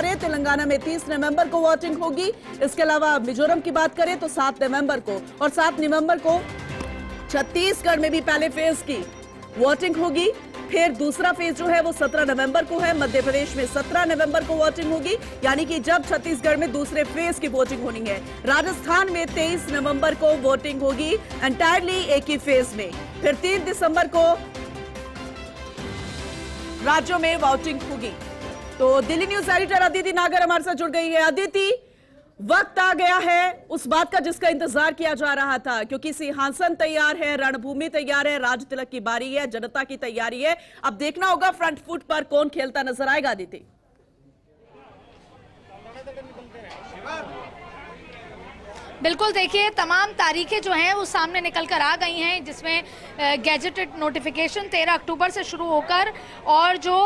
रहे हैं। तेलंगाना में 30 नवंबर को वोटिंग होगी। इसके अलावा मिजोरम की बात करें तो 7 नवंबर को, और 7 नवंबर को छत्तीसगढ़ में भी पहले फेज की वोटिंग होगी। फिर दूसरा फेज जो है वो 17 नवंबर को है। मध्य प्रदेश में 17 नवंबर को वोटिंग होगी, यानी कि जब छत्तीसगढ़ में दूसरे फेज की वोटिंग होनी है। राजस्थान में 23 नवंबर को वोटिंग होगी, एंटायरली एक ही फेज में। फिर 3 दिसंबर को राज्यों में वोटिंग होगी। तो दिल्ली न्यूज एडिटर अदिति नागर हमारे साथ जुड़ गई है। अदिति, वक्त आ गया है उस बात का जिसका इंतजार किया जा रहा था, क्योंकि सिंहासन तैयार है, रणभूमि तैयार है, राज तिलक की बारी है, जनता की तैयारी है। अब देखना होगा फ्रंट फुट पर कौन खेलता नजर आएगा। अदिति, बिल्कुल, देखिए तमाम तारीखें जो हैं वो सामने निकल कर आ गई हैं, जिसमें गैजेटेड नोटिफिकेशन 13 अक्टूबर से शुरू होकर और जो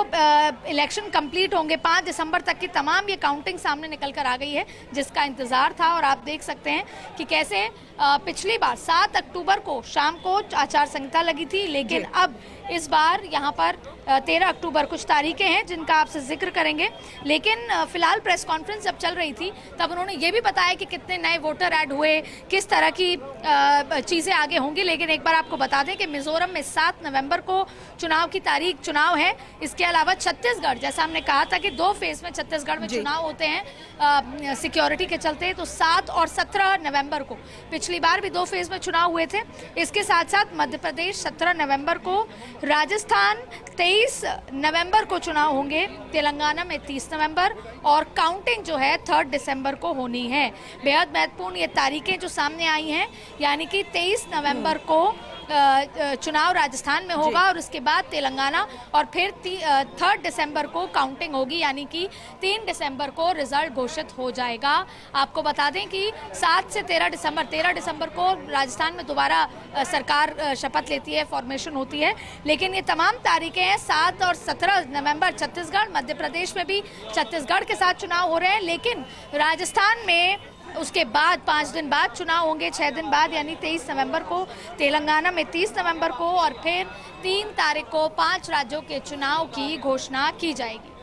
इलेक्शन कंप्लीट होंगे 5 दिसंबर तक की तमाम ये काउंटिंग सामने निकल कर आ गई है, जिसका इंतज़ार था। और आप देख सकते हैं कि कैसे पिछली बार 7 अक्टूबर को शाम को आचार संहिता लगी थी, लेकिन अब इस बार यहाँ पर 13 अक्टूबर कुछ तारीखें हैं जिनका आपसे जिक्र करेंगे। लेकिन फिलहाल प्रेस कॉन्फ्रेंस जब चल रही थी तब उन्होंने ये भी बताया कि कितने नए वोटर ऐड हुए, किस तरह की चीज़ें आगे होंगी। लेकिन एक बार आपको बता दें कि मिजोरम में 7 नवंबर को चुनाव है। इसके अलावा छत्तीसगढ़, जैसा हमने कहा था कि 2 फेज में छत्तीसगढ़ में चुनाव होते हैं सिक्योरिटी के चलते, तो 7 और 17 नवंबर को, पिछली बार भी 2 फेज में चुनाव हुए थे। इसके साथ साथ मध्य प्रदेश 17 नवंबर को, राजस्थान 23 नवंबर को चुनाव होंगे, तेलंगाना में 30 नवंबर, और काउंटिंग जो है 3 दिसंबर को होनी है। बेहद महत्वपूर्ण ये तारीखें जो सामने आई हैं, यानी कि 23 नवंबर को चुनाव राजस्थान में होगा और उसके बाद तेलंगाना, और फिर 3 दिसंबर को काउंटिंग होगी, यानी कि 3 दिसंबर को रिजल्ट घोषित हो जाएगा। आपको बता दें कि 7 से 13 दिसंबर को राजस्थान में दोबारा सरकार शपथ लेती है, फॉर्मेशन होती है। लेकिन ये तमाम तारीखें हैं 7 और 17 नवंबर छत्तीसगढ़, मध्य प्रदेश में भी छत्तीसगढ़ के साथ चुनाव हो रहे हैं, लेकिन राजस्थान में उसके बाद 5 दिन बाद चुनाव होंगे, 6 दिन बाद, यानी 23 नवंबर को, तेलंगाना में 30 नवंबर को, और फिर 3 तारीख को 5 राज्यों के चुनाव की घोषणा की जाएगी।